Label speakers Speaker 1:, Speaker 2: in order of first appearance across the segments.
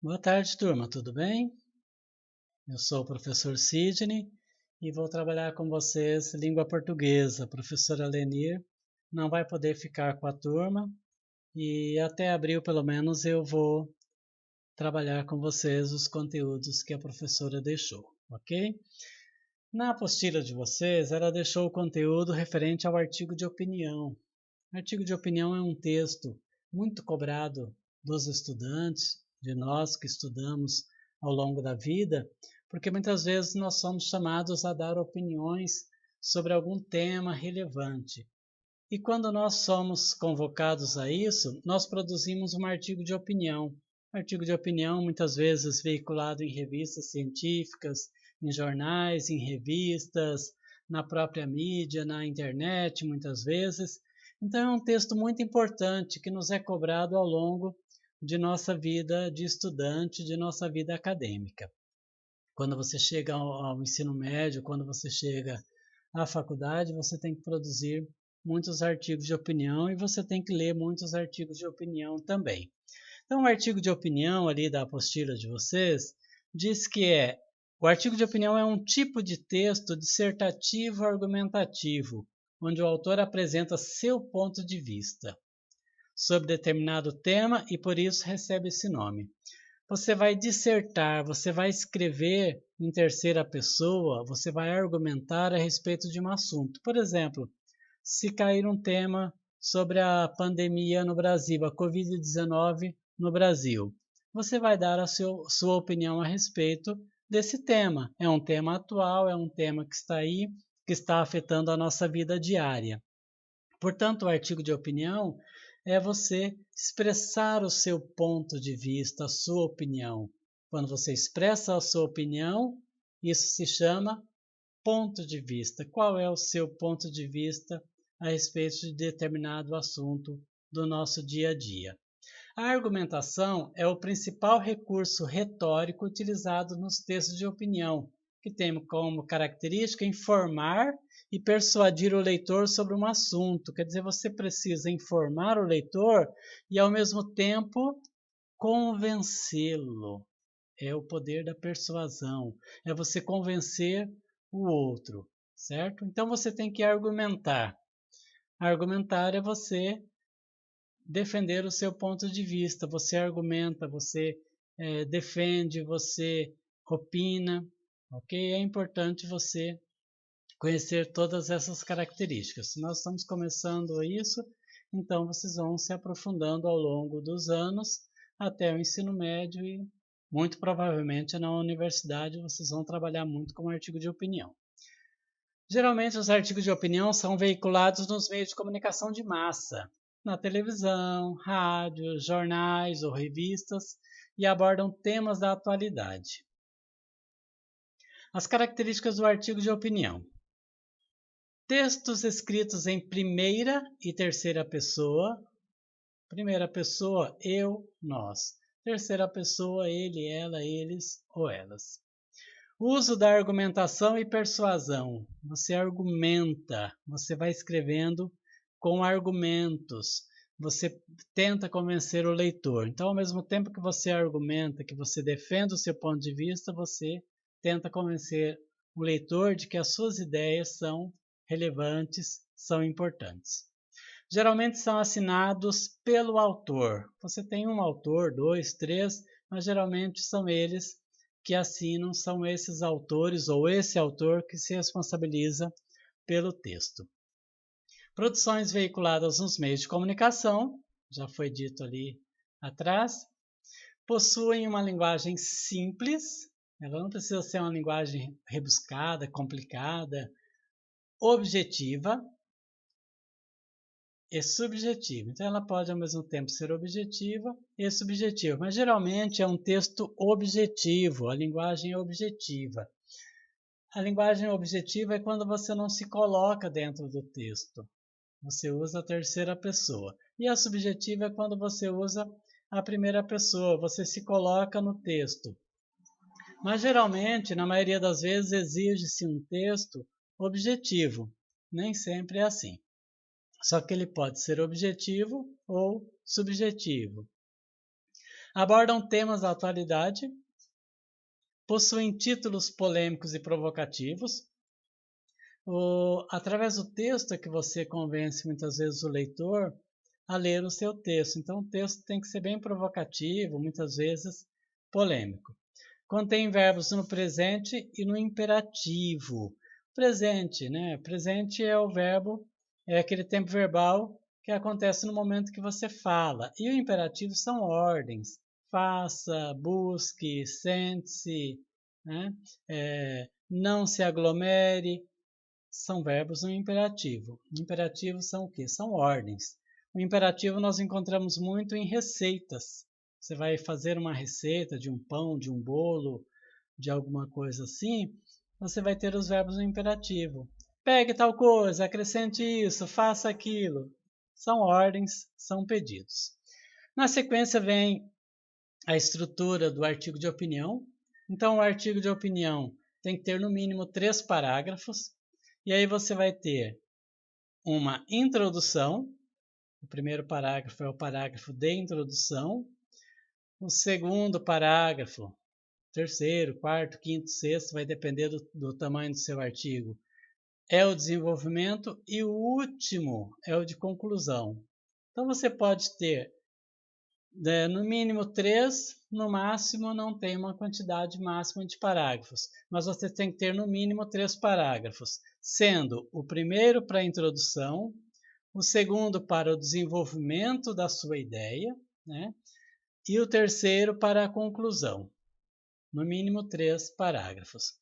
Speaker 1: Boa tarde, turma, tudo bem? Eu sou o professor Sidney e vou trabalhar com vocês língua portuguesa. A professora Lenir não vai poder ficar com a turma e até abril, pelo menos, eu vou trabalhar com vocês os conteúdos que a professora deixou, ok? Na apostila de vocês, ela deixou o conteúdo referente ao artigo de opinião. O artigo de opinião é um texto muito cobrado dos estudantes, de nós que estudamos ao longo da vida, porque muitas vezes nós somos chamados a dar opiniões sobre algum tema relevante. E quando nós somos convocados a isso, nós produzimos um artigo de opinião. Artigo de opinião muitas vezes veiculado em revistas científicas, em jornais, em revistas, na própria mídia, na internet, muitas vezes. Então é um texto muito importante que nos é cobrado ao longo de nossa vida de estudante, de nossa vida acadêmica. Quando você chega ao ensino médio, quando você chega à faculdade, você tem que produzir muitos artigos de opinião e você tem que ler muitos artigos de opinião também. Então, o artigo de opinião ali da apostila de vocês diz que o artigo de opinião é um tipo de texto dissertativo argumentativo, onde o autor apresenta seu ponto de vista sobre determinado tema e por isso recebe esse nome. Você vai dissertar, você vai escrever em terceira pessoa, você vai argumentar a respeito de um assunto. Por exemplo, se cair um tema sobre a pandemia no Brasil, a Covid-19 no Brasil, você vai dar a sua opinião a respeito desse tema. É um tema atual, é um tema que está aí, que está afetando a nossa vida diária. Portanto, o artigo de opinião é você expressar o seu ponto de vista, a sua opinião. Quando você expressa a sua opinião, isso se chama ponto de vista. Qual é o seu ponto de vista a respeito de determinado assunto do nosso dia a dia? A argumentação é o principal recurso retórico utilizado nos textos de opinião, que tem como característica informar e persuadir o leitor sobre um assunto. Quer dizer, você precisa informar o leitor e, ao mesmo tempo, convencê-lo. É o poder da persuasão, é você convencer o outro, certo? Então você tem que argumentar. Argumentar é você defender o seu ponto de vista. Você argumenta, você defende, você opina, ok? É importante você conhecer todas essas características. Se nós estamos começando isso, então vocês vão se aprofundando ao longo dos anos até o ensino médio e muito provavelmente na universidade vocês vão trabalhar muito com artigo de opinião. Geralmente os artigos de opinião são veiculados nos meios de comunicação de massa, na televisão, rádio, jornais ou revistas e abordam temas da atualidade. As características do artigo de opinião. Textos escritos em primeira e terceira pessoa. Primeira pessoa, eu, nós. Terceira pessoa, ele, ela, eles ou elas. Uso da argumentação e persuasão. Você argumenta, você vai escrevendo com argumentos. Você tenta convencer o leitor. Então, ao mesmo tempo que você argumenta, que você defende o seu ponto de vista, você tenta convencer o leitor de que as suas ideias são relevantes, são importantes. Geralmente são assinados pelo autor. Você tem um autor, dois, três, mas geralmente são eles que assinam, são esses autores ou esse autor que se responsabiliza pelo texto. Produções veiculadas nos meios de comunicação, já foi dito ali atrás, possuem uma linguagem simples, ela não precisa ser uma linguagem rebuscada, complicada, objetiva e subjetiva. Então, ela pode ao mesmo tempo ser objetiva e subjetiva, mas geralmente é um texto objetivo, a linguagem é objetiva. A linguagem objetiva é quando você não se coloca dentro do texto, você usa a terceira pessoa. E a subjetiva é quando você usa a primeira pessoa, você se coloca no texto. Mas geralmente, na maioria das vezes, exige-se um texto objetivo. Nem sempre é assim. Só que ele pode ser objetivo ou subjetivo. Abordam temas da atualidade, possuem títulos polêmicos e provocativos. Através do texto é que você convence muitas vezes o leitor a ler o seu texto. Então, o texto tem que ser bem provocativo, muitas vezes polêmico. Contém verbos no presente e no imperativo. Presente, né? Presente é o verbo, é aquele tempo verbal que acontece no momento que você fala. E o imperativo são ordens. Faça, busque, sente-se, né? Não se aglomere. São verbos no imperativo. Imperativos são o quê? São ordens. O imperativo nós encontramos muito em receitas. Você vai fazer uma receita de um pão, de um bolo, de alguma coisa assim, você vai ter os verbos no imperativo. Pegue tal coisa, acrescente isso, faça aquilo. São ordens, são pedidos. Na sequência vem a estrutura do artigo de opinião. Então, o artigo de opinião tem que ter no mínimo 3 parágrafos. E aí você vai ter uma introdução. O primeiro parágrafo é o parágrafo de introdução. O segundo parágrafo, terceiro, quarto, quinto, sexto, vai depender do tamanho do seu artigo, é o desenvolvimento. E o último é o de conclusão. Então você pode ter no mínimo 3, no máximo não tem uma quantidade máxima de parágrafos, mas você tem que ter no mínimo 3 parágrafos, sendo o primeiro para a introdução, o segundo para o desenvolvimento da sua ideia, né? E o terceiro para a conclusão. No mínimo 3 parágrafos.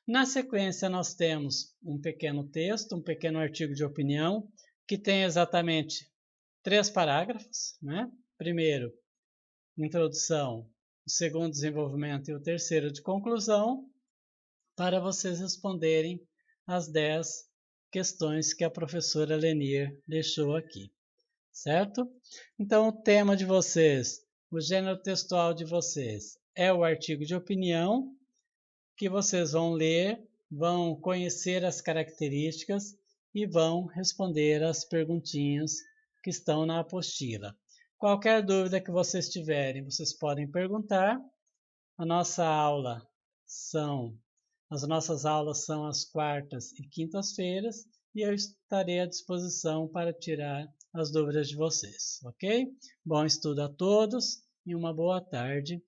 Speaker 1: Na sequência, nós temos um pequeno texto, um pequeno artigo de opinião, que tem exatamente 3 parágrafos, né? Primeiro, introdução, o segundo, desenvolvimento e o terceiro, de conclusão, para vocês responderem as 10 questões que a professora Lenir deixou aqui, certo? Então, o tema de vocês, o gênero textual de vocês é o artigo de opinião, que vocês vão ler, vão conhecer as características e vão responder as perguntinhas que estão na apostila. Qualquer dúvida que vocês tiverem, vocês podem perguntar. As nossas aulas são às quartas e quintas-feiras e eu estarei à disposição para tirar as dúvidas de vocês, ok? Bom estudo a todos e uma boa tarde